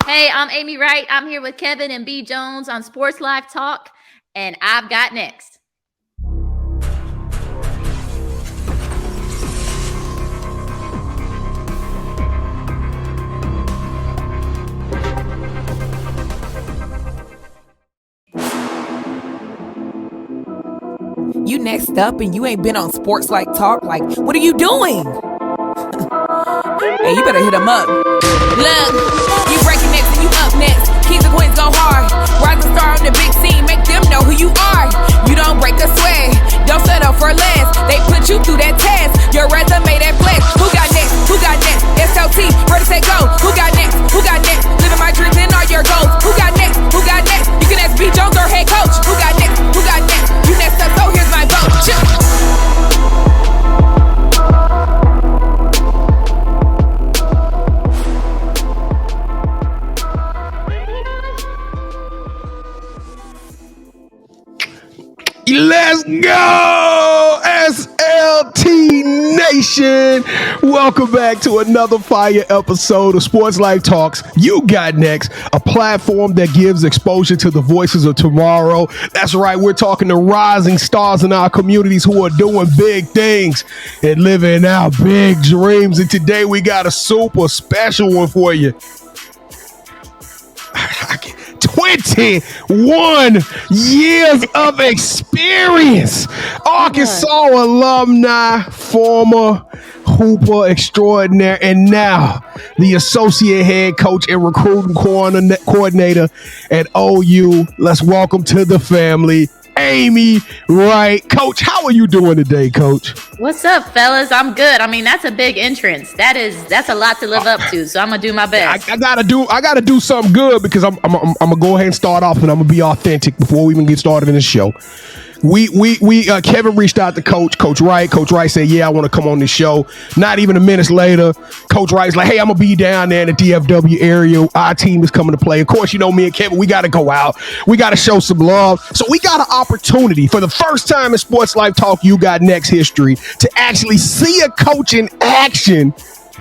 Hey, I'm Amy Wright. I'm here with Kevin and B. Jones on Sports Life Talk, and I've got next. You next up and you ain't been on Sports Like Talk. Like, what are you doing? Hey, you better hit them up. Look, you breaking next and you up next. Kings and queens go hard. Rising star on the big scene, make them know who you are. You don't break a sweat, don't settle for less. They put you through that test, your resume that flex. Who got next? Who got next? SLT, ready, set, go. Who got next? Who got next? Living my dreams and all your goals. Who got next? Who got next? You can ask B. Jones or head coach. Who got next? Who got next? You next up, so here's my vote. Let's go, SLT Nation. Welcome back to another fire episode of Sports Life Talks. You got next, a platform that gives exposure to the voices of tomorrow. That's right, we're talking to rising stars in our communities who are doing big things and living out big dreams. And today we got a super special one for you. 21 years of experience. Arkansas alumni, former hooper extraordinaire, and now the associate head coach and recruiting coordinator at OU. Let's welcome to the family, Amy Wright. Coach, how are you doing today, Coach? What's up, fellas? I'm good. I mean, that's a big entrance. That's a lot to live up to. So I'm gonna do my best. I gotta do something good because I'm gonna go ahead and start off, and I'm gonna be authentic before we even get started in the show. Kevin reached out to Coach Wright. Coach Wright said, yeah, I want to come on this show. Not even a minute later, Coach Wright's like, hey, I'm going to be down there in the DFW area. Our team is coming to play. Of course, you know me and Kevin, we got to go out. We got to show some love. So we got an opportunity for the first time in Sports Life Talk You Got Next history to actually see a coach in action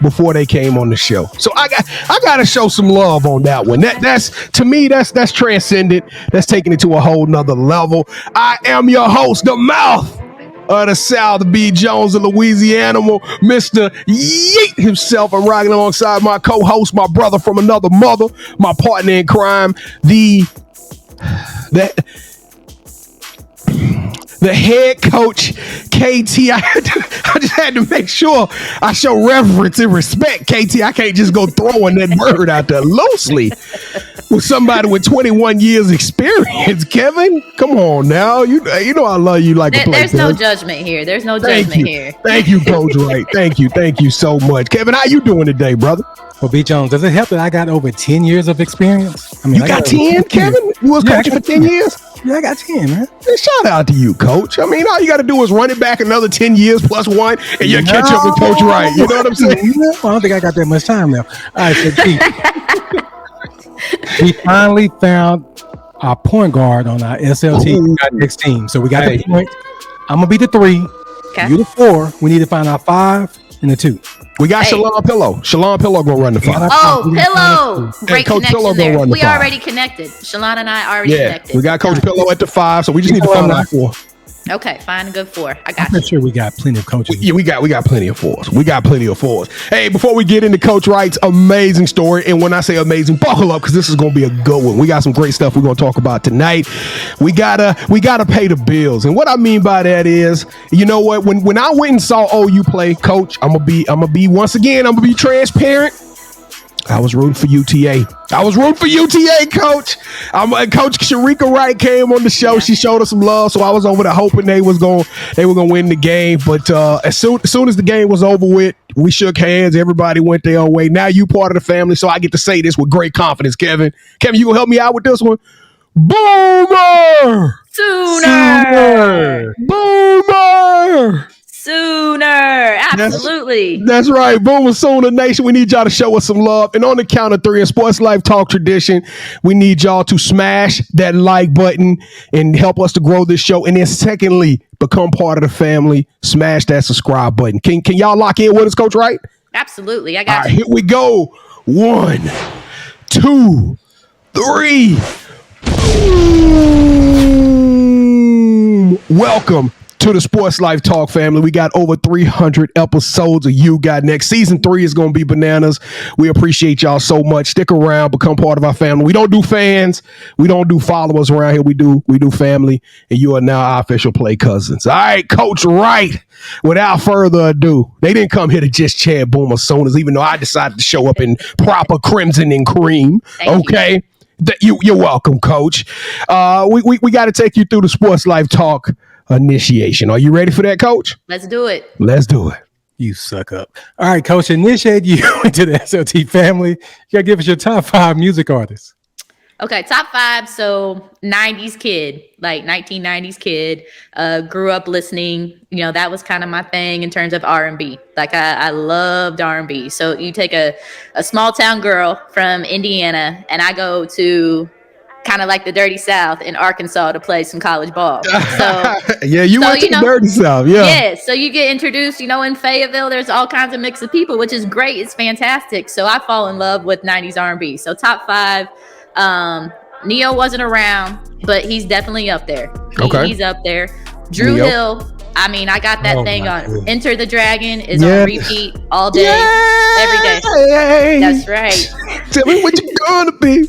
before they came on the show. So I got to show some love on that one. That's to me, that's transcendent. That's taking it to a whole nother level. I am your host, the mouth of the South, B. Jones, the Louisiana, Mr. Yeet himself. I'm riding alongside my co-host, my brother from another mother, my partner in crime, the head coach, KT. I just had to make sure I show reverence and respect, KT. I can't just go throwing that word out there loosely with somebody with 21 years experience. Kevin, come on now. You know I love you like a play. There's no judgment here. There's no judgment here. Thank you, Coach Wright. Thank you so much. Kevin, how you doing today, brother? Well, B. Jones, does it help that I got over 10 years of experience? I mean, you got 10, Kevin? You was coaching for 10 years? Yeah, I got 10, man. Hey, shout out to you, Coach. I mean, all you got to do is run it back another 10 years plus one, and you'll catch up with Coach Wright. You know what I'm saying? Well, I don't think I got that much time now. All right, so we finally found our point guard on our SLT next team. So we got the point. I'm going to be the 3. Okay. You the 4. We need to find our 5 and the 2. We got Shalon Pillow. Shalon Pillow gonna run the 5. Oh, Pillow! Great Coach connection Pillow there. gonna run the We 5. already connected. Shalon and I already connected. We got Coach Pillow at the 5, so we just need to find out 4. Okay, find a good 4. I got I'm sure we got plenty of coaches. We got plenty of 4s. We got plenty of 4s. Hey, before we get into Coach Wright's amazing story, and when I say amazing, buckle up because this is gonna be a good one. We got some great stuff we're gonna talk about tonight. We gotta pay the bills, and what I mean by that is, you know what? When I went and saw OU play, Coach, I'm gonna be once again. I'm gonna be transparent. I was rooting for UTA. Coach. Coach Sharika Wright came on the show. Yeah. She showed us some love, so I was over there hoping they were going to win the game. But as soon as the game was over with, we shook hands. Everybody went their own way. Now you part of the family, so I get to say this with great confidence, Kevin. Kevin, you gonna help me out with this one? Boomer! Sooner! Boomer! Sooner, absolutely. That's right. Boomersooner Nation, we need y'all to show us some love. And on the count of 3 in Sports Life Talk tradition, we need y'all to smash that like button and help us to grow this show. And then secondly, become part of the family. Smash that subscribe button. Can y'all lock in with us, Coach Wright? Absolutely. I got you. Here we go. 1, 2, 3. Boom. Welcome to the Sports Life Talk family. We got over 300 episodes of You Got Next. Season 3 is going to be bananas. We appreciate y'all so much. Stick around, become part of our family. We don't do fans. We don't do followers around here. We do family. And you are now our official play cousins. All right, Coach Wright. Without further ado, they didn't come here to just chat Boomersooners, even though I decided to show up in proper crimson and cream. Okay. You're welcome, Coach. We got to take you through the Sports Life Talk initiation. Are you ready for that, Coach? Let's do it. Let's do it. You suck up. All right, Coach, initiate you into the SLT family. You got to give us your top 5 music artists. Okay, top 5. So 90s kid, like 1990s kid, grew up listening. You know, that was kind of my thing in terms of R&B. Like I loved R&B. So you take a small town girl from Indiana and I go to kind of like the dirty South in Arkansas to play some college ball. So yeah, you went to the dirty South. Yeah. So you get introduced, you know, in Fayetteville, there's all kinds of mix of people, which is great. It's fantastic. So I fall in love with 90s R&B. So top 5. Neo wasn't around, but he's definitely up there. He's up there. Drew Neo. Hill. I mean, I got that thing on Enter the Dragon is on repeat all day, every day. That's right. Tell me what you gonna be.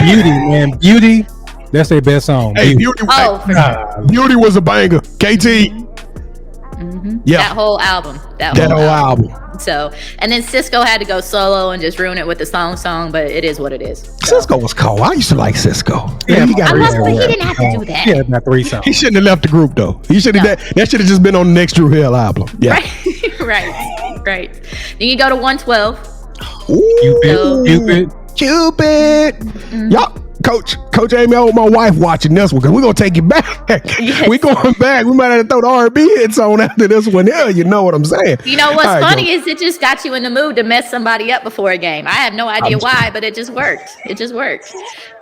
Beauty, man. Beauty. That's their best song. Hey, Beauty. Beauty was a banger. KT. Yeah. That whole album. That whole album. So, and then Cisco had to go solo and just ruin it with the song, but it is what it is. So. Cisco was cold. I used to like Cisco. Yeah, he didn't have to do that. He had about 3 songs. He shouldn't have left the group though. He should have. That should have just been on the next Drew Hill album. Yeah. Right. Then you go to 112. Cupid. Y'all. Coach Amy, I want my wife watching this one because we're going to take it back. Yes. We're going back. We might have to throw the R&B hits on after this one. Yeah, you know what I'm saying. You know what's funny is it just got you in the mood to mess somebody up before a game. I have no idea why, but it just worked.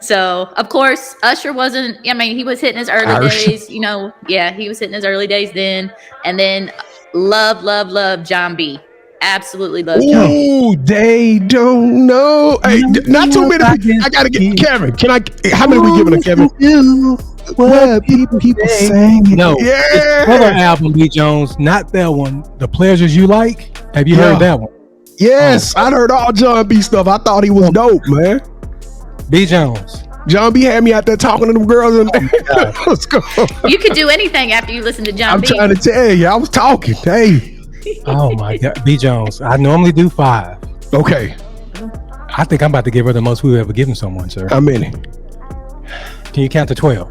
So, of course, Usher wasn't, I mean, he was hitting his early days, you know. Yeah, he was hitting his early days then. And then love John B. Absolutely love John. Ooh, they don't know. Hey, not too many. I gotta get Kevin. How many we giving to Kevin? What people saying? No, his other album, B. Jones, not that one. The Pleasures You Like. Have you heard that one? Yes, I heard all John B stuff. I thought he was dope, man. B. Jones. John B had me out there talking to them girls. Let's go. You could do anything after you listen to John B. I'm trying to tell you, I was talking. Hey. Oh my God, B. Jones. I normally do 5. Okay. I think I'm about to give her the most we've ever given someone, sir. How many? Can you count to 12?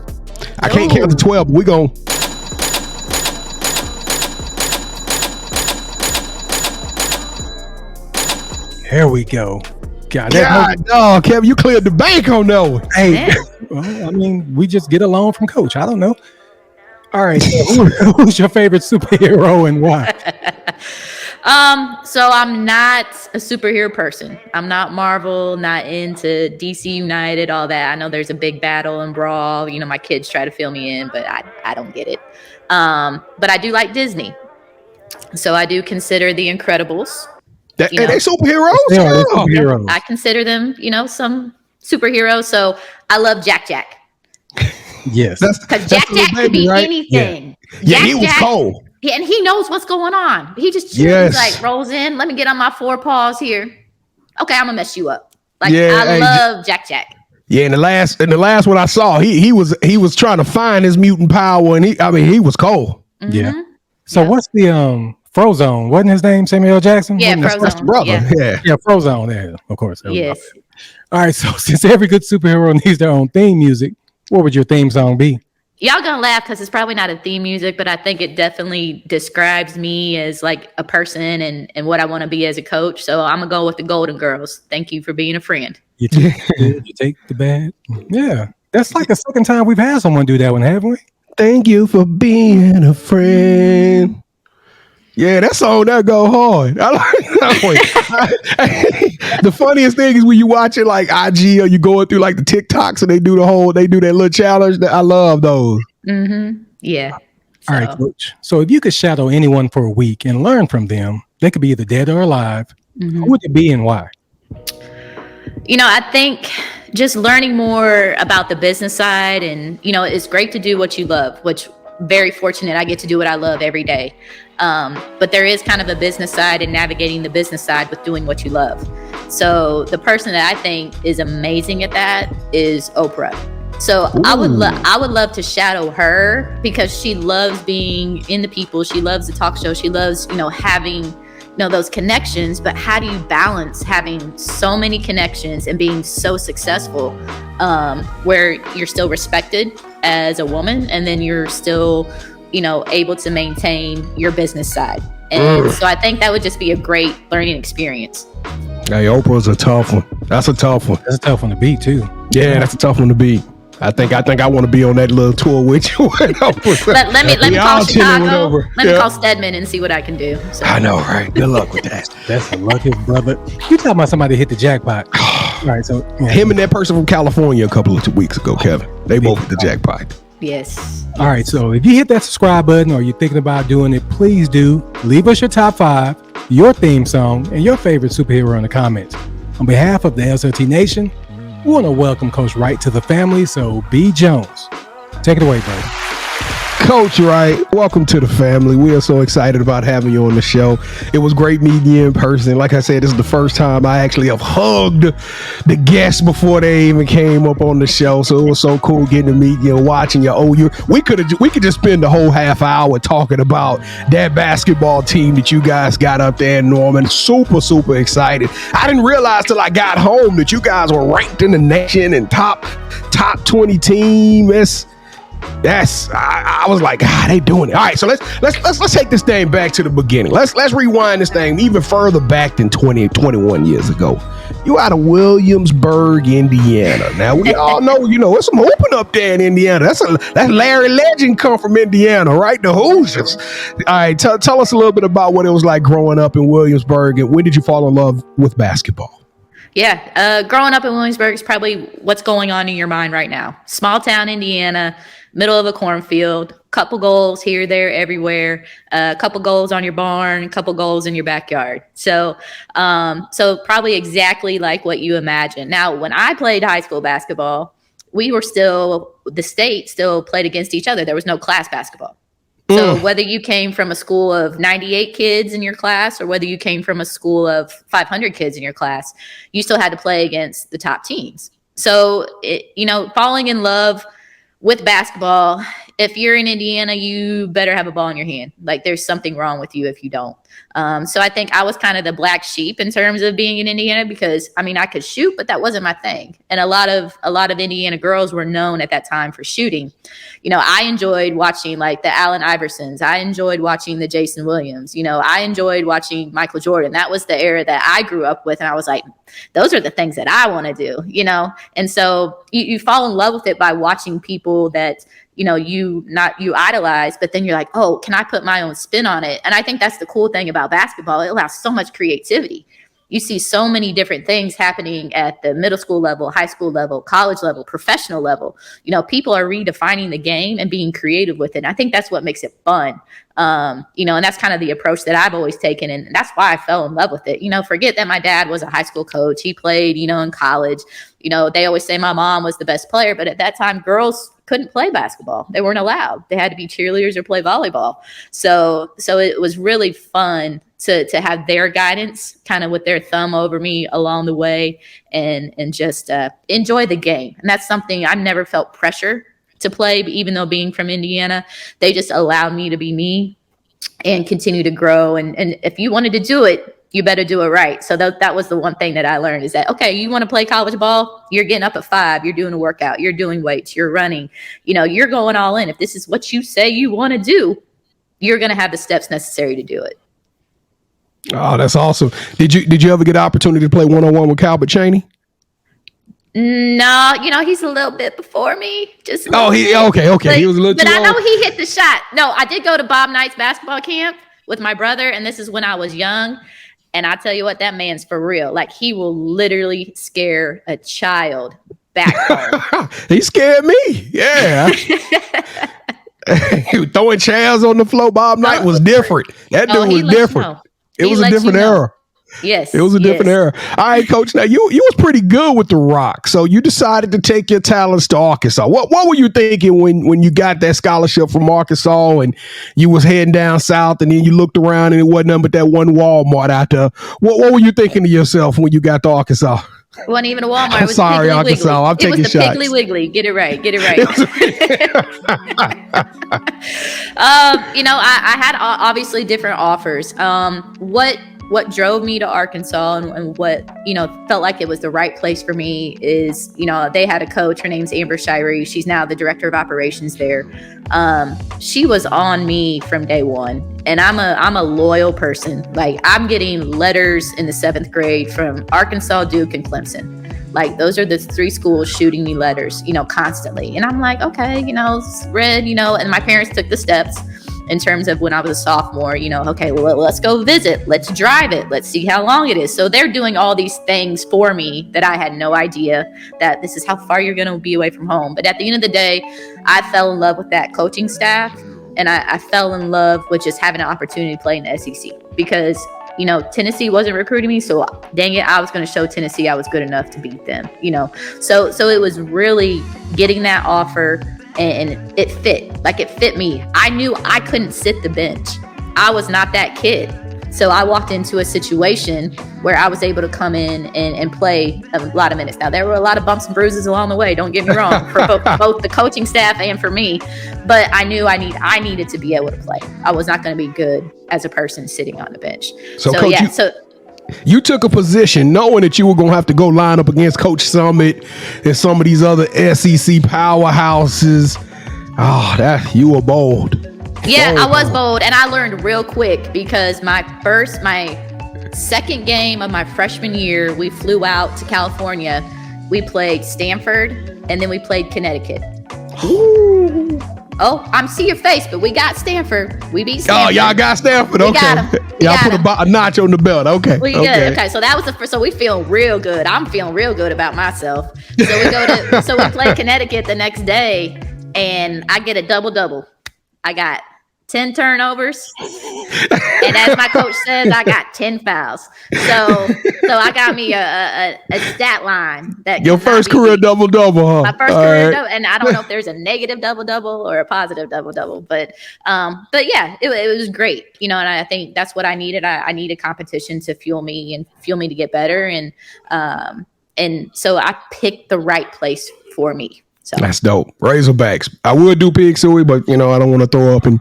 I can't count to 12, but we gon'. There we go. God, Kevin, you cleared the bank on that one. Hey, well, I mean, we just get a loan from Coach. I don't know. All right, so who's your favorite superhero and why? So I'm not a superhero person. I'm not Marvel, not into DC United, all that. I know there's a big battle and brawl. You know, my kids try to fill me in, but I don't get it. But I do like Disney. So I do consider The Incredibles. Are they superheroes? Yeah, they're superheroes. I consider them, you know, some superheroes. So I love Jack. Yes. Because Jack can be anything. Yeah, he was cold. And he knows what's going on. He just chills, like rolls in. Let me get on my 4 paws here. Okay, I'm gonna mess you up. Like I love Jack. Yeah, in the last one I saw, he was trying to find his mutant power, and he was cold. Mm-hmm. Yeah. So what's the Frozone? Wasn't his name Samuel Jackson? Yeah, Frozone. Brother. Yeah, Frozone. There, of course. Yes. All right. So since every good superhero needs their own theme music, what would your theme song be? Y'all gonna laugh because it's probably not a theme music, but I think it definitely describes me as like a person and what I want to be as a coach. So I'm gonna go with the Golden Girls. Thank you for being a friend. You take the bad. Yeah, that's like the second time we've had someone do that one, haven't we? Thank you for being a friend. Yeah, that song that go hard. I like that one. The funniest thing is when you watch it like IG or you going through like the TikToks and they do that little challenge. I love those. Mm-hmm. Yeah. All right, Coach. So if you could shadow anyone for a week and learn from them, they could be either dead or alive. Mm-hmm. Who would it be and why? I think just learning more about the business side, and, it's great to do what you love, which very fortunate. I get to do what I love every day. But there is kind of a business side and navigating the business side with doing what you love. So the person that I think is amazing at that is Oprah. So I would love to shadow her, because she loves being in the people. She loves the talk show. She loves, having, those connections. But how do you balance having so many connections and being so successful, where you're still respected as a woman, and then you're still, able to maintain your business side? And so I think that would just be a great learning experience. Hey, Oprah's a tough one. That's a tough one. That's a tough one to beat too. Yeah, that's a tough one to beat. I think I want to be on that little tour with you. Let me call Chicago. Let me call Stedman and see what I can do. So. I know, right? Good luck with that. That's the luckiest brother. You talking about somebody hit the jackpot? All right, so him and that person from California a couple of weeks ago, Kevin. They both hit the jackpot. Yes. All right, so if you hit that subscribe button, or you're thinking about doing it, please do. Leave us your top 5, your theme song, and your favorite superhero in the comments. On behalf of the SLT Nation, we want to welcome Coach Wright to the family. So B. Jones, take it away, buddy. Coach Wright, welcome to the family. We are so excited about having you on the show. It was great meeting you in person. Like I said, this is the first time I actually have hugged the guests before they even came up on the show. So it was so cool getting to meet you and watching you. We could just spend the whole half hour talking about that basketball team that you guys got up there in Norman. Super, super excited. I didn't realize till I got home that you guys were ranked in the nation and top 20 team. I was like, they doing it. All right, so let's take this thing back to the beginning. Let's rewind this thing even further back than 21 years ago. You out of Williamsburg, Indiana. Now we all know, there's some hooping up there in Indiana. That's Larry Legend come from Indiana, right? The Hoosiers. All right, tell us a little bit about what it was like growing up in Williamsburg, and when did you fall in love with basketball? Yeah, growing up in Williamsburg is probably what's going on in your mind right now. Small town Indiana, middle of a cornfield, couple goals here, there, everywhere, a couple goals on your barn, a couple goals in your backyard. So probably exactly like what you imagine. Now, when I played high school basketball, the state still played against each other. There was no class basketball. So whether you came from a school of 98 kids in your class, or whether you came from a school of 500 kids in your class, you still had to play against the top teams. So, falling in love with basketball, if you're in Indiana, you better have a ball in your hand. Like, there's something wrong with you if you don't. So I think I was kind of the black sheep in terms of being in Indiana, because I could shoot, but that wasn't my thing. And a lot of Indiana girls were known at that time for shooting. I enjoyed watching like the Allen Iversons. I enjoyed watching the Jason Williams. I enjoyed watching Michael Jordan. That was the era that I grew up with. And I was like, those are the things that I want to do, And so you fall in love with it by watching people that, you idolize, but then you're like, oh, can I put my own spin on it? And I think that's the cool thing about basketball. It allows so much creativity. You see so many different things happening at the middle school level, high school level, college level, professional level. People are redefining the game and being creative with it. And I think that's what makes it fun. And that's kind of the approach that I've always taken. And that's why I fell in love with it. Forget that my dad was a high school coach. He played, in college. They always say my mom was the best player, but at that time, girls couldn't play basketball. They weren't allowed. They had to be cheerleaders or play volleyball. So it was really fun to have their guidance kind of with their thumb over me along the way, and just enjoy the game. And that's something I've never felt pressure to play, even though being from Indiana, they just allowed me to be me and continue to grow. And if you wanted to do it, you better do it right. So that was the one thing that I learned, is that, okay, you want to play college ball, you're getting up at 5, you're doing a workout, you're doing weights, you're running, you're going all in. If this is what you say you want to do, you're going to have the steps necessary to do it. Oh, that's awesome. Did you ever get the opportunity to play one-on-one with Calbert Chaney? No, he's a little bit before me. Just okay. But, he was a little but too I know old. he hit the shot. No, I did go to Bob Knight's basketball camp with my brother, and this is when I was young. And I tell you what, that man's for real. Like, he will literally scare a child back home. He scared me. Yeah. He was throwing chairs on the floor. Bob Knight was different. That dude was different. It was a different era. Yes. It was a different era. All right, Coach. Now you was pretty good with the rock, so you decided to take your talents to Arkansas. What were you thinking when you got that scholarship from Arkansas and you was heading down south, and then you looked around and it wasn't nothing but that one Walmart out there? What were you thinking to yourself when you got to Arkansas? It wasn't even a Walmart. I'm sorry, Arkansas. I'm taking shots. It was the Piggly Wiggly. Get it right. I had obviously different offers. What drove me to Arkansas and what, felt like it was the right place for me is, they had a coach. Her name's Amber Shirey. She's now the director of operations there. She was on me from day one. And I'm a loyal person. Like, I'm getting letters in the 7th grade from Arkansas, Duke, and Clemson. Like, those are the 3 schools shooting me letters, constantly. And I'm like, okay, read, and my parents took the steps in terms of when I was a sophomore, okay, well, let's go visit. Let's drive it. Let's see how long it is. So they're doing all these things for me that I had no idea that this is how far you're going to be away from home. But at the end of the day, I fell in love with that coaching staff. And I fell in love with just having an opportunity to play in the SEC because, Tennessee wasn't recruiting me. So dang it, I was going to show Tennessee I was good enough to beat them, So it was really getting that offer and it fit. Like, it fit me. I knew I couldn't sit the bench. I was not that kid. So I walked into a situation where I was able to come in and play a lot of minutes. Now, there were a lot of bumps and bruises along the way. Don't get me wrong, for both the coaching staff and for me. But I knew I needed to be able to play. I was not going to be good as a person sitting on the bench. So Coach, you took a position knowing that you were going to have to go line up against Coach Summit and some of these other SEC powerhouses. You were bold. Yeah, I was bold, and I learned real quick because my second game of my freshman year, we flew out to California. We played Stanford, and then we played Connecticut. Ooh. Oh, I'm see your face, but we got Stanford. We beat Stanford. Oh, y'all got Stanford. We okay. got 'em. Y'all put a notch on the belt. Okay. We good. Okay. So that was the first. So we feel real good. I'm feeling real good about myself. So we play Connecticut the next day, and I get a double. I got 10 turnovers. And as my coach says, I got 10 fouls. So I got me a stat line that your first career double-double, huh? My first career double, and I don't know if there's a negative double-double or a positive double-double, but yeah, it was great, and I think that's what I needed. I needed competition to fuel me to get better, and so I picked the right place for me. So. That's dope. Razorbacks. I would do pig suey, but I don't want to throw up and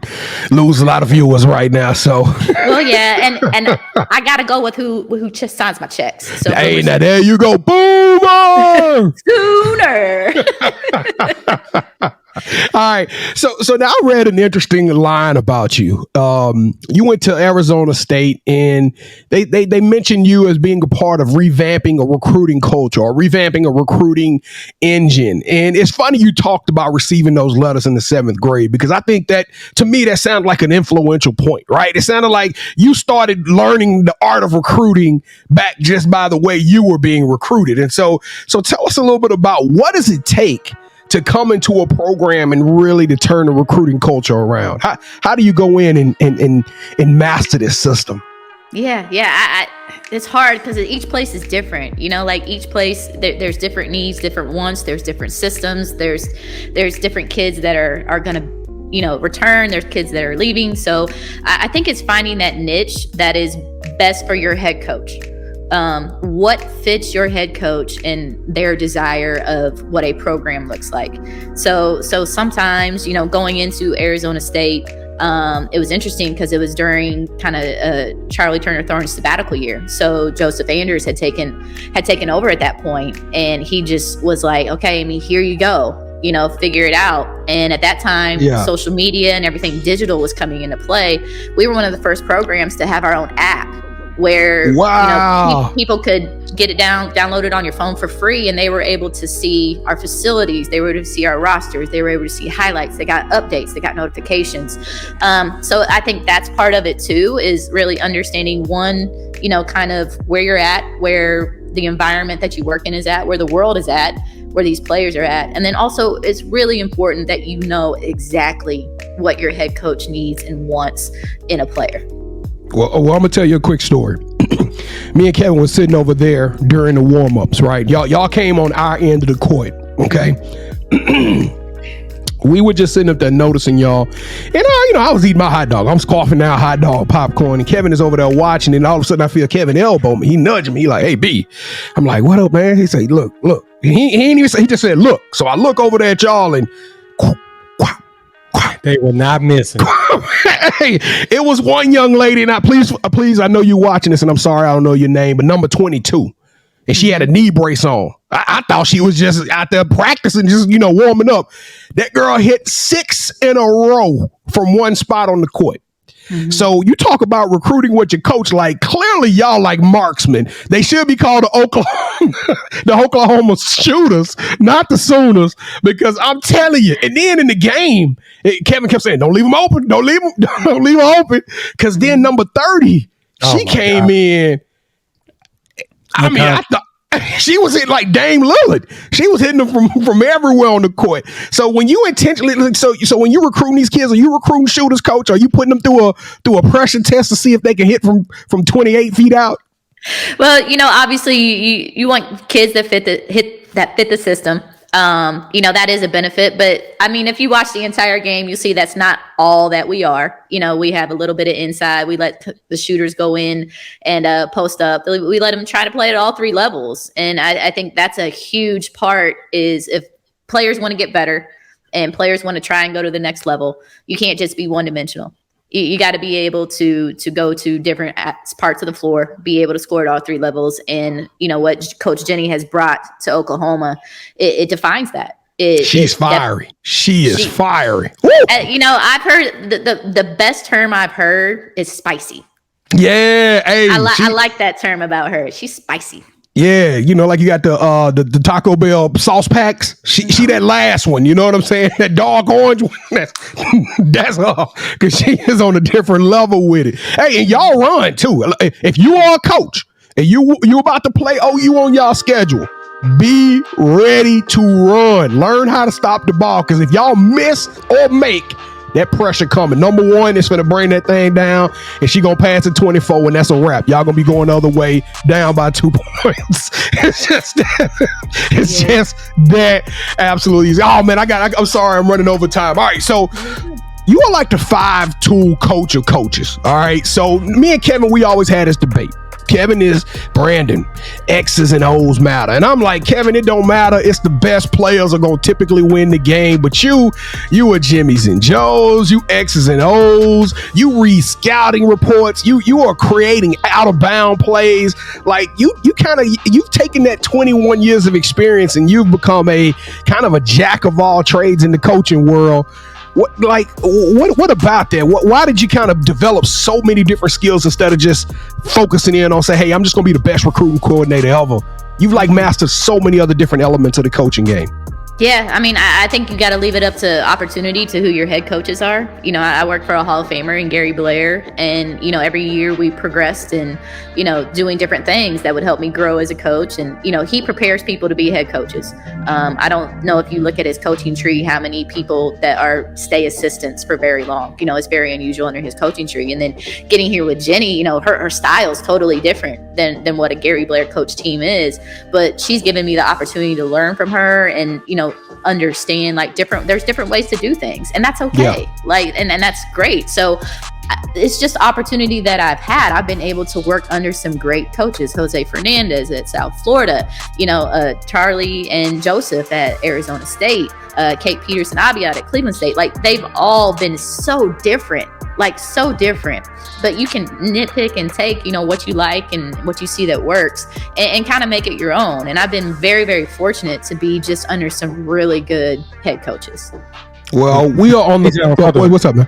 lose a lot of viewers right now. So. Well, yeah, and I gotta go with who just signs my checks. So hey, now there you go, Boomer Sooner. All right. So now I read an interesting line about you. You went to Arizona State, and they mentioned you as being a part of revamping a recruiting culture or revamping a recruiting engine. And it's funny you talked about receiving those letters in the 7th grade, because I think that, to me, that sounded like an influential point, right? It sounded like you started learning the art of recruiting back just by the way you were being recruited. And so tell us a little bit about what does it take to come into a program and really to turn the recruiting culture around? How do you go in and master this system? Yeah. It's hard because each place is different. Like each place, there's different needs, different wants. There's different systems. There's different kids that are going to, return. There's kids that are leaving. So I think it's finding that niche that is best for your head coach. What fits your head coach and their desire of what a program looks like. So sometimes, going into Arizona State, it was interesting because it was during kind of Charlie Turner Thorne's sabbatical year. So Joseph Anders had taken over at that point, and he just was like, okay, Amy, here you go. Figure it out. And at that time, social media and everything digital was coming into play. We were one of the first programs to have our own app, where people could get it downloaded on your phone for free, and they were able to see our facilities, they were able to see our rosters, they were able to see highlights, they got updates, they got notifications. So I think that's part of it too, is really understanding one, kind of where you're at, where the environment that you work in is at, where the world is at, where these players are at. And then also it's really important that you know exactly what your head coach needs and wants in a player. Well, I'm going to tell you a quick story. Me and Kevin was sitting over there during the warm-ups, right? Y'all came on our end of the court, okay? We were just sitting up there noticing y'all. And I was eating my hot dog. I'm scoffing down hot dog popcorn. And Kevin is over there watching. And all of a sudden I feel Kevin elbow me. He nudged me. He like, hey, B. I'm like, what up, man? He say, look. He ain't even say, he just said, look. So I look over there at y'all and they were not missing. Hey, it was one young lady. Now, please, I know you watching this and I'm sorry I don't know your name, but number 22. And she had a knee brace on. I thought she was just out there practicing, just, warming up. That girl hit 6 in a row from one spot on the court. Mm-hmm. So you talk about recruiting what your coach like. Clearly, y'all like marksmen. They should be called the Oklahoma shooters, not the Sooners, because I'm telling you. And then in the game, Kevin kept saying, don't leave them open. Don't leave them open. Because then number 30, she came in. I mean, I thought she was hitting like Dame Lillard. She was hitting them from everywhere on the court. So when you intentionally, so when you recruiting these kids, are you recruiting shooters, coach? Are you putting them through a pressure test to see if they can hit from 28 feet out? Well, obviously you want kids that fit the system. That is a benefit, but I mean, if you watch the entire game, you see that's not all that we are. We have a little bit of inside. We let the shooters go in and post up. We let them try to play at all 3 levels. And I think that's a huge part is if players want to get better and players want to try and go to the next level, you can't just be one-dimensional. You got to be able to go to different parts of the floor, be able to score at all 3 levels. And, what Coach Jenny has brought to Oklahoma, it defines that. She's fiery. She is fiery. I've heard the best term I've heard is spicy. Yeah. Hey, I like that term about her. She's spicy. Yeah, like you got the Taco Bell sauce packs. She that last one, you know what I'm saying? That dark orange one. That's her, because she is on a different level with it. Hey, and y'all run too. If you are a coach and you about to play OU on y'all schedule, be ready to run. Learn how to stop the ball, because if y'all miss or make, that pressure coming. Number 1 is going to bring that thing down, and she going to pass it 24, and that's a wrap. Y'all going to be going the other way, down by 2 points. It's just that absolutely easy. Oh, man, I'm sorry, I'm running over time. All right, so you are like the 5-tool coach of coaches, all right? So me and Kevin, we always had this debate. Kevin is Brandon. X's and O's matter. And I'm like, Kevin, it don't matter. It's the best players are going to typically win the game. But you are Jimmy's and Joe's. You X's and O's. You read scouting reports. You are creating out of bound plays. Like you've taken that 21 years of experience and you've become a kind of a jack of all trades in the coaching world. What about that? Why did you kind of develop so many different skills instead of just focusing in on say, hey, I'm just going to be the best recruiting coordinator ever? You've mastered so many other different elements of the coaching game. Yeah, I mean, I think you got to leave it up to opportunity to who your head coaches are. I work for a Hall of Famer in Gary Blair, and, every year we progressed in, doing different things that would help me grow as a coach. And, he prepares people to be head coaches. I don't know if you look at his coaching tree, how many people that stay assistants for very long. It's very unusual under his coaching tree. And then getting here with Jenny, her style is totally different than what a Gary Blair coach team is. But she's given me the opportunity to learn from her and, understand there's different ways to do things, and that's okay. Yeah. And that's great. So it's just opportunity that I've had. I've been able to work under some great coaches, Jose Fernandez at South Florida, Charlie and Joseph at Arizona State, Kate Peterson Abiad at Cleveland State. They've all been so different, but you can nitpick and take, what you like and what you see that works and kind of make it your own. And I've been very, very fortunate to be just under some really good head coaches. Well, we are on the, what's up, man?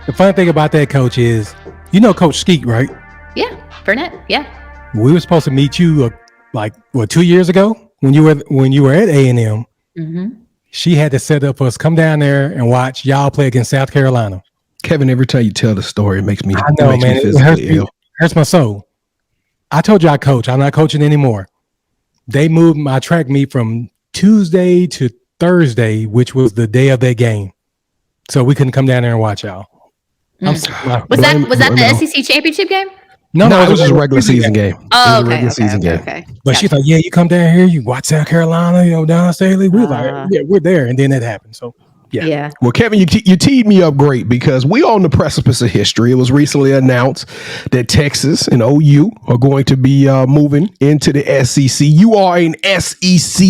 The funny thing about that, coach, is, Coach 𝐤𝐤𝐬, right? Yeah. Burnett. Yeah. We were supposed to meet you 2 years ago when you were at A&M. Mm-hmm. She had to set up for us, come down there and watch y'all play against South Carolina. Kevin, every time you tell the story, it makes me, I know, man, it hurts my soul. I told you I coach. I'm not coaching anymore. They moved my track meet from Tuesday to Thursday, which was the day of their game. So we couldn't come down there and watch y'all. Was that the SEC championship game? No, it was just a regular season game. Oh, okay, regular okay, season game. okay. But Gotcha. she's like, yeah, you come down here, you watch South Carolina, down State League. We're like, yeah, we're there. And then that happened. So, yeah. Well, Kevin, you teed me up great because we are on the precipice of history. It was recently announced that Texas and OU are going to be moving into the SEC. You are an SEC.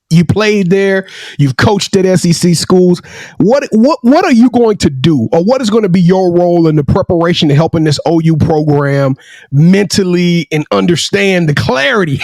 You played there. You've coached at SEC schools. What are you going to do, or what is going to be your role in the preparation to helping this OU program mentally and understand the clarity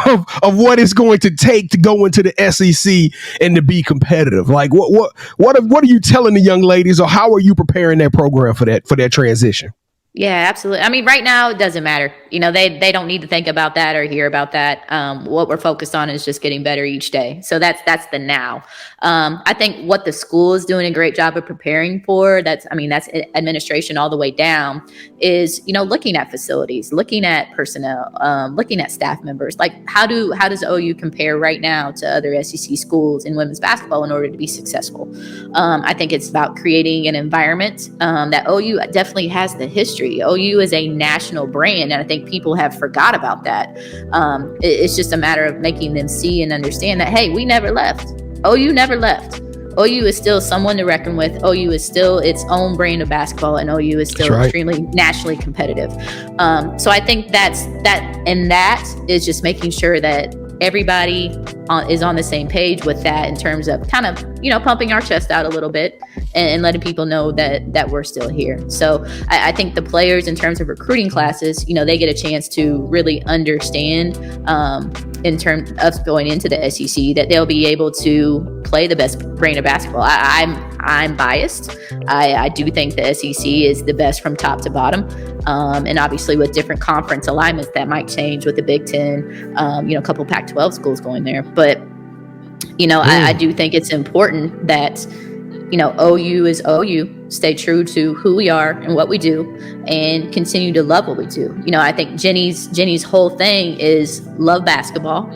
of what it's going to take to go into the SEC and to be competitive? Like, what are you telling the young ladies, or how are you preparing that program for that transition? Yeah, absolutely. I mean, right now it doesn't matter. They don't need to think about that or hear about that. What we're focused on is just getting better each day. So that's the now. I think what the school is doing a great job of preparing for, that's administration all the way down, is looking at facilities, looking at personnel, looking at staff members. Like how does OU compare right now to other SEC schools in women's basketball in order to be successful? I think it's about creating an environment that OU definitely has the history. OU is a national brand, and I think people have forgot about that. It's just a matter of making them see and understand that, hey, we never left. OU never left. OU is still someone to reckon with. OU is still its own brand of basketball, and OU is still extremely nationally competitive. So I think that is just making sure that everybody is on the same page with that, in terms of kind of pumping our chest out a little bit and letting people know that we're still here. So I think the players, in terms of recruiting classes, they get a chance to really understand in terms of going into the SEC that they'll be able to play the best brand of basketball. I'm biased. I do think the SEC is the best from top to bottom. And obviously with different conference alignments that might change with the Big Ten, a couple Pac-12 schools going there. But, I do think it's important that, OU is OU, stay true to who we are and what we do, and continue to love what we do. I think Jenny's whole thing is love basketball,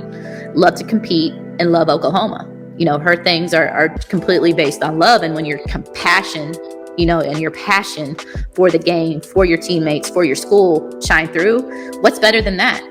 love to compete, and love Oklahoma. Her things are completely based on love. And when your compassion, and your passion for the game, for your teammates, for your school shine through, what's better than that?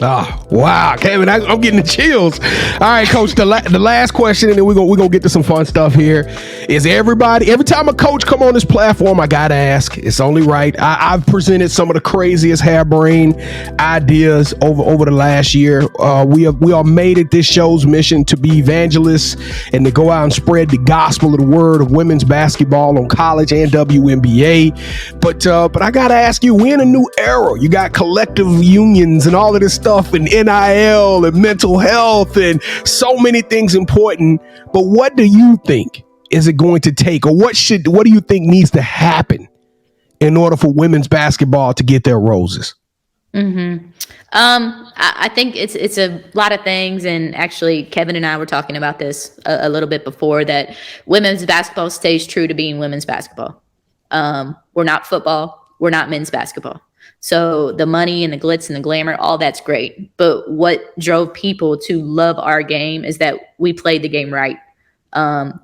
Oh, wow, Kevin, I'm getting the chills. All right, Coach, the last question, and then we're gonna get to some fun stuff here, is every time a coach come on this platform, I gotta ask, it's only right. I've presented some of the craziest harebrained ideas over the last year. We are made it this show's mission to be evangelists and to go out and spread the gospel of the word of women's basketball on college and WNBA. But I gotta ask you, we're in a new era. You got collective unions and all of this stuff, and NIL and mental health and so many things important. But what do you think is it going to take, or what do you think needs to happen in order for women's basketball to get their roses? I think it's a lot of things, and actually Kevin and I were talking about this a little bit before, that women's basketball stays true to being women's basketball. We're not football, we're not men's basketball. So the money and the glitz and the glamour, all that's great. But what drove people to love our game is that we played the game right.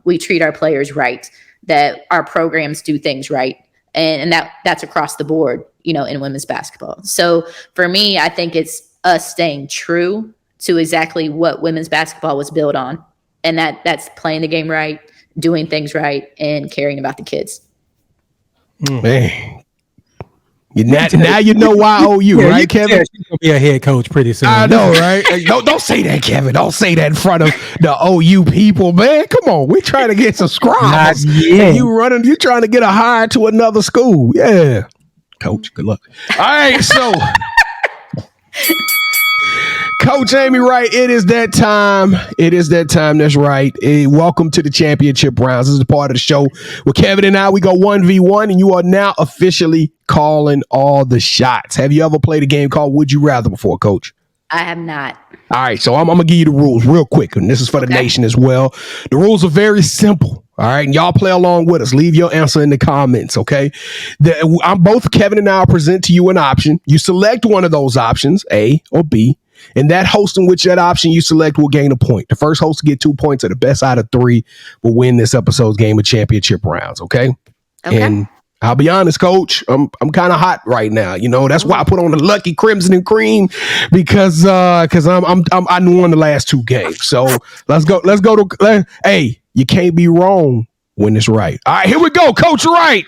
We treat our players right, that our programs do things right. And that's across the board, in women's basketball. So for me, I think it's us staying true to exactly what women's basketball was built on. And that's playing the game right, doing things right, and caring about the kids. Man. Now you know why OU, right, Kevin? She's gonna be a head coach pretty soon. I know, right? Hey, don't say that, Kevin. Don't say that in front of the OU people, man. Come on, we're trying to get some scribes. You trying to get a hire to another school? Yeah, Coach. Good luck. All right, so. Coach Amy Wright, it is that time. That's right. Welcome to the championship rounds. This is a part of the show where Kevin and I, we go 1v1, and you are now officially calling all the shots. Have you ever played a game called Would You Rather before, Coach? I have not. All right, so I'm going to give you the rules real quick, and this is for the nation as well. The rules are very simple. All right, and y'all play along with us. Leave your answer in the comments, okay? Both Kevin and I will present to you an option. You select one of those options, A or B. And that host in which that option you select will gain a point. The first host to get 2 points, or the best out of 3 will win this episode's game of championship rounds. Okay. And I'll be honest, Coach. I'm kind of hot right now. You know, that's why I put on the Lucky Crimson and Cream because I won the last 2 games. So let's go to. Hey, you can't be wrong when it's right. All right, here we go, Coach Wright.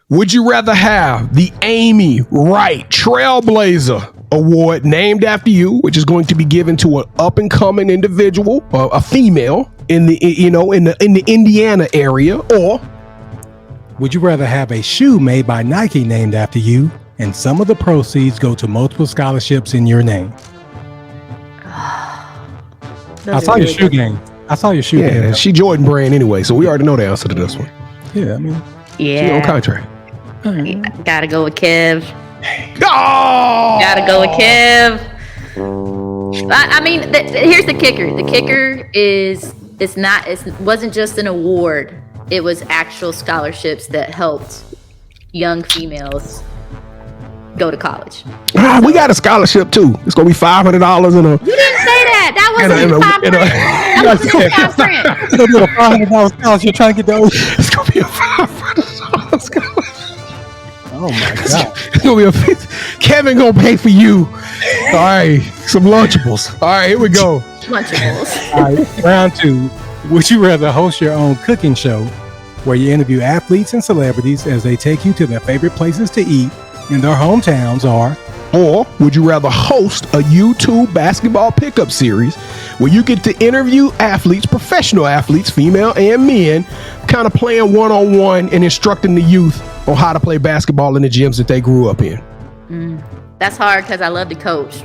Would you rather have the Amy Wright Trailblazer Award named after you, which is going to be given to an up and coming individual, a female in the Indiana area, or would you rather have a shoe made by Nike named after you, and some of the proceeds go to multiple scholarships in your name? I saw your shoe game. Yeah, she Jordan brand anyway, so we already know the answer to this one. Yeah, I mean, she on contract. Gotta go with Kev. Oh! Gotta go with Kev. I mean, here's the kicker. The kicker is it wasn't just an award. It was actual scholarships that helped young females go to college. We got a scholarship too. It's gonna be $500 in a. You didn't say that. That wasn't even $500. That wasn't $500. It's gonna be a $500 scholarship. Trying to get those. It's gonna be a $500 scholarship. Oh my God. It's gonna be Kevin gonna pay for you. All right, some Lunchables. All right, here we go. Lunchables. All right, round 2. Would you rather host your own cooking show where you interview athletes and celebrities as they take you to their favorite places to eat in their hometowns, or would you rather host a YouTube basketball pickup series where you get to interview athletes, professional athletes, female and men, kind of playing one-on-one and instructing the youth on how to play basketball in the gyms that they grew up in? That's hard because I love to coach.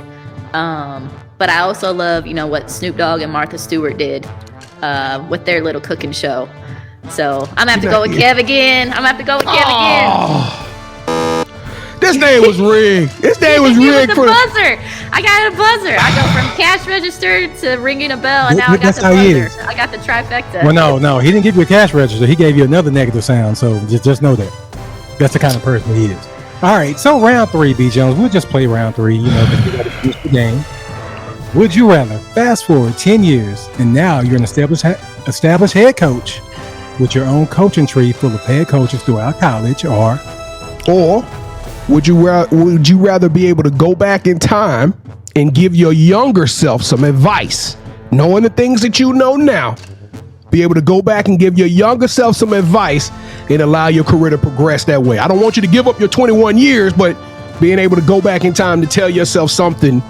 But I also love, what Snoop Dogg and Martha Stewart did with their little cooking show. So I'm going to have to go with Kev again. This day was rigged. This day was rigged for the buzzer. I got a buzzer. I go from cash register to ringing a bell, and now I got the buzzer. I got the trifecta. Well, no, he didn't give you a cash register. He gave you another negative sound. So just know that. That's the kind of person he is. All right, so round 3, B. Jones. We'll just play round 3. Because we got to finish the game. Would you rather fast forward 10 years and now you're an established head coach with your own coaching tree full of head coaches throughout college, or would you rather be able to go back in time and give your younger self some advice, knowing the things that you know now, be able to go back and give your younger self some advice and allow your career to progress that way? I don't want you to give up your 21 years, but being able to go back in time to tell yourself something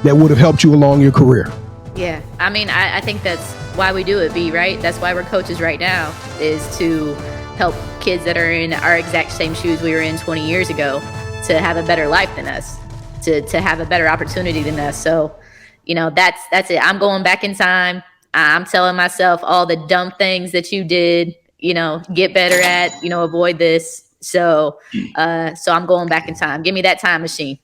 that would have helped you along your career. Yeah, I mean, I think that's why we do it, B, right? That's why we're coaches right now, is to help kids that are in our exact same shoes we were in 20 years ago to have a better life than us, to have a better opportunity than us. So, that's it. I'm going back in time. I'm telling myself all the dumb things that you did, get better at, avoid this. So I'm going back in time. Give me that time machine.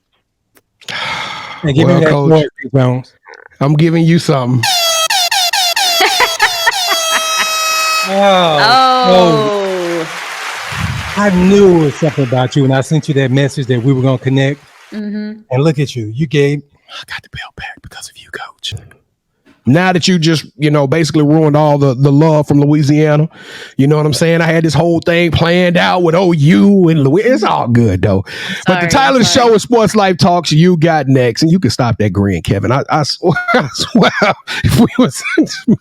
And give me that Coach, Jones. I'm giving you something. Oh. I knew it was something about you when I sent you that message that we were going to connect. Mm-hmm. And look at you. I got the belt back because of you, Coach. Now that you just, basically ruined all the love from Louisiana, you know what I'm saying? I had this whole thing planned out with OU and Louisiana. It's all good, though. But the title of the show is Sports Life Talks. You got next. And you can stop that grin, Kevin. I swear, if we was,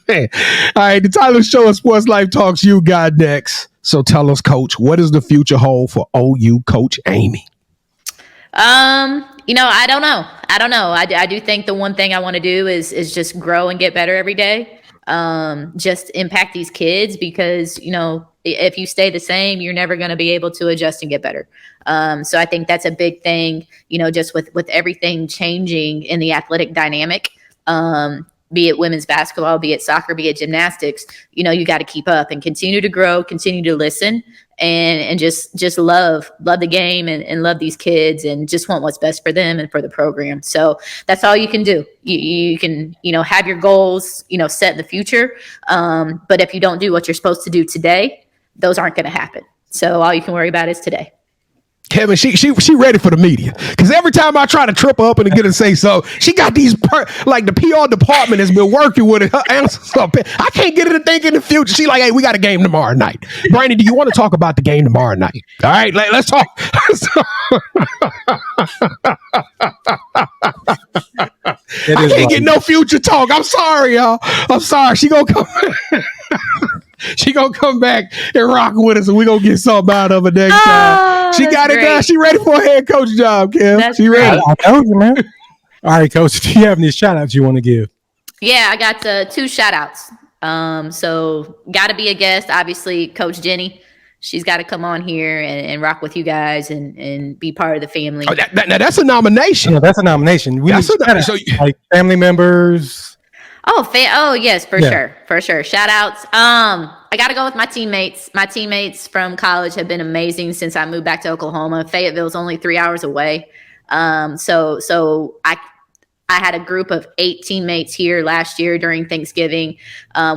man. All right, the title of the show is Sports Life Talks. You got next. So tell us, Coach, what does the future hold for OU Coach Amy? I don't know. I do think the one thing I want to do is just grow and get better every day. Just impact these kids because, if you stay the same, you're never going to be able to adjust and get better. So I think that's a big thing, just with everything changing in the athletic dynamic, be it women's basketball, be it soccer, be it gymnastics, you got to keep up and continue to grow, continue to listen and just love the game and love these kids and just want what's best for them and for the program. So that's all you can do. You can, have your goals, set in the future. But if you don't do what you're supposed to do today, those aren't going to happen. So all you can worry about is today. Kevin, she ready for the media. Because every time I try to trip her up and get her to say so, she got these, like the PR department has been working with it. Her answers stuff. I can't get her to think in the future. She like, hey, we got a game tomorrow night. Brandon, do you want to talk about the game tomorrow night? All right, let's talk. I can't get no future talk. I'm sorry, y'all. I'm sorry. She gonna come. She gonna come back and rock with us, and we gonna get something out of her next time. She got it done. She ready for a head coach job, Kev. She ready. I told you, man. All right, Coach. Do you have any shout outs you want to give? Yeah, I got 2 shout outs. So got to be a guest, obviously, Coach Jenny. She's got to come on here and rock with you guys and be part of the family. Oh, now that's a nomination. Yeah, that's a nomination. Like family members. Oh, yes, for sure. Shout outs. I got to go with my teammates. My teammates from college have been amazing since I moved back to Oklahoma. Fayetteville's only 3 hours away. So I had a group of 8 teammates here last year during Thanksgiving.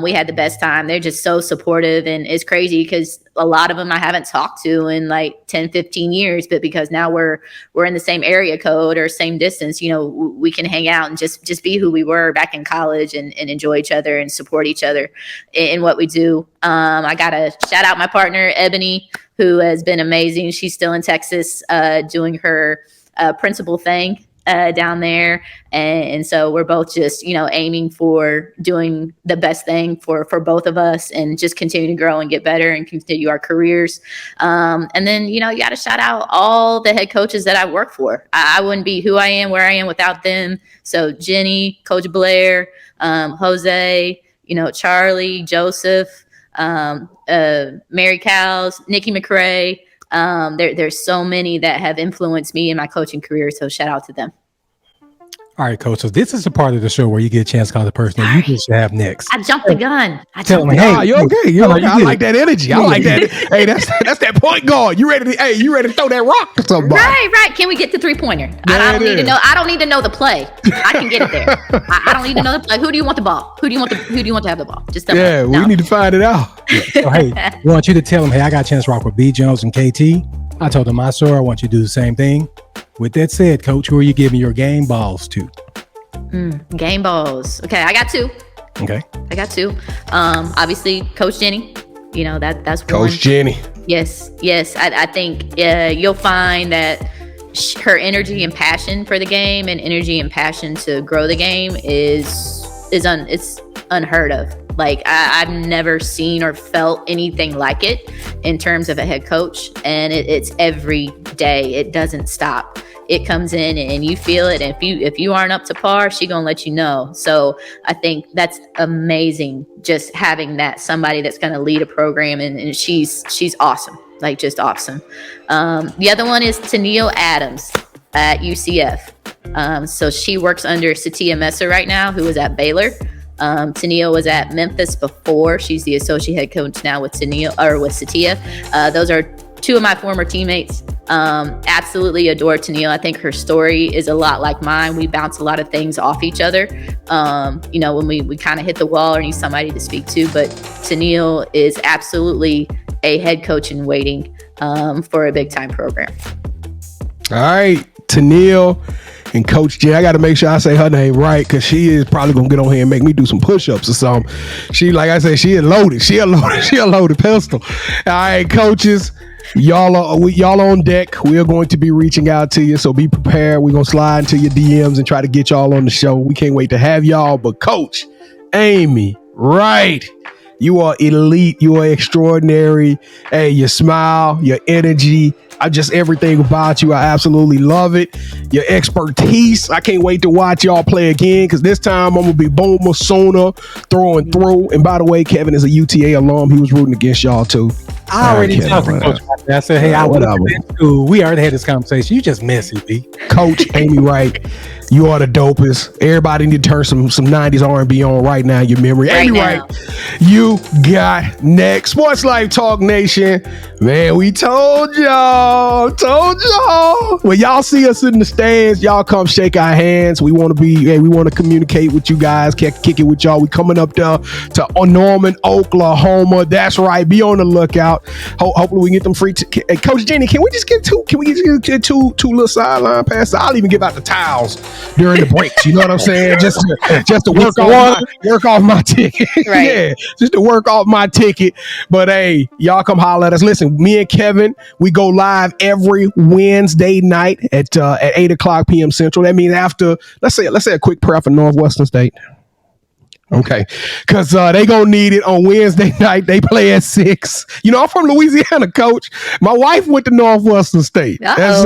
We had the best time. They're just so supportive, and it's crazy because a lot of them I haven't talked to in like 10, 15 years, but because now we're in the same area code or same distance, we can hang out and just be who we were back in college and enjoy each other and support each other in what we do. I got to shout out my partner, Ebony, who has been amazing. She's still in Texas doing her principal thing down there. And so we're both just, aiming for doing the best thing for both of us and just continue to grow and get better and continue our careers. And then, you got to shout out all the head coaches that I work for. I wouldn't be who I am, where I am without them. So Jenny, Coach Blair, Jose, Charlie, Joseph, Mary Cowles, Nikki McRae. There's so many that have influenced me in my coaching career. So shout out to them. All right, Coach. So this is the part of the show where you get a chance to call the person that you should have next. I jumped the gun. Tell me, hey, you okay? You okay? I like that energy. I like that. Hey, that's that point guard. You ready to throw that rock to somebody? Right. Can we get the 3-pointer? I don't need to know. I don't need to know the play. I can get it there. I don't need to know the play. Who do you want the ball? Who do you want to have the ball? Just tell me. We need to find it out. So, hey, we want you to tell them, hey, I got a chance to rock with B. Jones and KT. I told them my story. I want you to do the same thing. With that said, Coach, who are you giving your game balls to? Game balls. Okay, I got 2. Okay. I got 2. Obviously, Coach Jenny. That's one. Coach Jenny. Yes. I think you'll find that her energy and passion for the game and energy and passion to grow the game is unheard of. Like I've never seen or felt anything like it in terms of a head coach, and it's every day. It doesn't stop. It comes in and you feel it. And if you aren't up to par, she gonna let you know. So I think that's amazing. Just having that somebody that's gonna lead a program, and she's awesome. Like just awesome. The other one is Tennille Adams at UCF. So she works under Satia Messer right now, who is at Baylor. Tennille was at Memphis before. She's the associate head coach now with Satia. Those are 2 of my former teammates. Absolutely adore Tennille. I think her story is a lot like mine. We bounce a lot of things off each other. When we kind of hit the wall or need somebody to speak to, but Tennille is absolutely a head coach in waiting for a big time program. All right, Tennille and Coach J. I got to make sure I say her name right, because she is probably going to get on here and make me do some push-ups or something. She, like I said, she a loaded pistol. All right, coaches, y'all on deck. We are going to be reaching out to you, so be prepared. We're going to slide into your DMs and try to get y'all on the show. We can't wait to have y'all. But Coach Amy Wright, you are elite. You are extraordinary. Hey, your smile, your energy, just everything about you. I absolutely love it. Your expertise. I can't wait to watch y'all play again, because this time I'm going to be boomersooner throwing through. And by the way, Kevin is a UTA alum. He was rooting against y'all too. I already talked to Coach about that. I said, hey, I went to school. We already had this conversation. You just messy, B. Coach Amy Wright, You are the dopest. Everybody need to turn some 90s R&B on right now in your memory. Right Amy now. Wright, you got next. Sports Life Talk Nation. Man, we told y'all. When y'all see us in the stands, y'all come shake our hands. We want to communicate with you guys, kick it with y'all. We coming up there to Norman, Oklahoma. That's right. Be on the lookout. Hopefully we get them free. Hey, Coach Jenny, can we just get two little sideline passes? I'll even give out the towels during the breaks. You know what I'm saying? Just to work off my ticket. Right. Yeah, just to work off my ticket. But hey, y'all come holler at us. Listen, me and Kevin, we go live every Wednesday night at 8:00 p.m. Central. That means after, let's say a quick prayer for Northwestern State. Okay, because they gonna need it on Wednesday night. They play at 6. You know, I'm from Louisiana, Coach. My wife went to Northwestern State. That's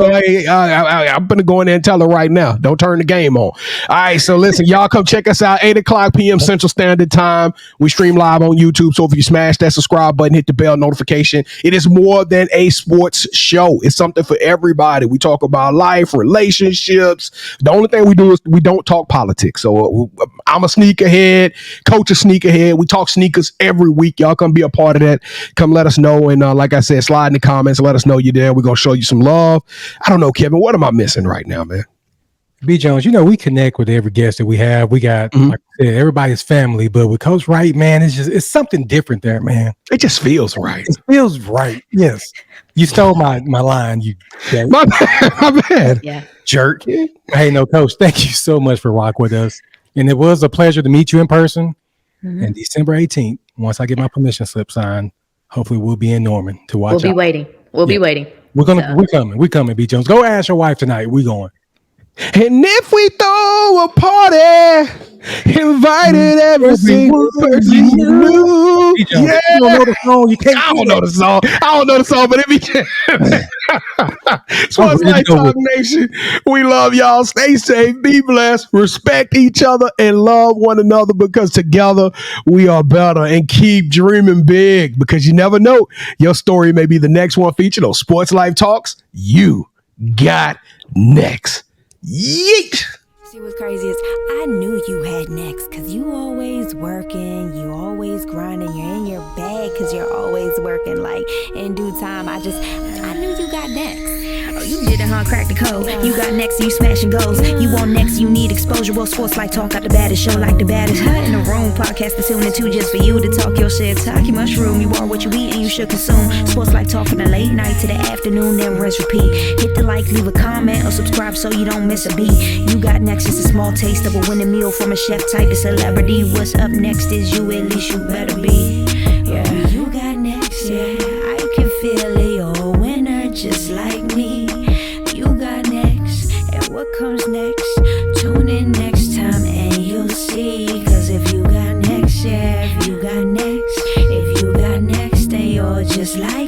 I'm gonna go in there and tell her right now. Don't turn the game on. All right, so listen, y'all come check us out 8:00 p.m. Central Standard Time. We stream live on YouTube. So if you smash that subscribe button, hit the bell notification. It is more than a sports show. It's something for everybody. We talk about life, relationships. The only thing we do is we don't talk politics. So I'm a sneakerhead. Coach a sneakerhead. We talk sneakers every week. Y'all come be a part of that. Come let us know. And like I said, slide in the comments. Let us know you're there. We're going to show you some love. I don't know, Kevin. What am I missing right now, man? B. Jones, you know, we connect with every guest that we have. We got, like I said, everybody's family. But with Coach Wright, man, it's something different there, man. It just feels right. It feels right. Yes. You stole my line. My bad. Yeah. Jerk. Hey, no, Coach, thank you so much for rocking with us. And it was a pleasure to meet you in person. And December 18th, once I get my permission slip signed, hopefully we'll be in Norman to watch. We'll be waiting. We'll be waiting. We're coming, B. Jones. Go ask your wife tonight. We going. And if we throw a party, invited every single person you knew. Yeah. You don't know the song. I don't know the song, but it be Sports Life Talk Nation. We love y'all. Stay safe, be blessed, respect each other, and love one another, because together we are better. And keep dreaming big, because you never know. Your story may be the next one featured on Sports Life Talks. You got next. Yeet. See what's crazy is I knew you had next, cause you always working, you always grinding, you're in your bag cause you're always working. Like in due time, I knew you got next. Oh, you did it, huh? Crack the code. You got next, you smashing goals. You want next, you need exposure. Well, Sports Life Talk got the baddest show, like the baddest hut in the room. Podcast to tune into just for you to talk your shit. Talk your mushroom. You are what you eat and you should consume. Sports Life Talk from the late night to the afternoon, then rest repeat. Hit the like, leave a comment, or subscribe so you don't miss a beat. You got next, just a small taste of a winning meal from a chef type of celebrity. What's up next is you, at least you better be. Yeah, you got next, yeah. I can feel it, you're a winner just like me. You got next, and what comes next? Tune in next time and you'll see. Cause if you got next, yeah, if you got next, then you're just like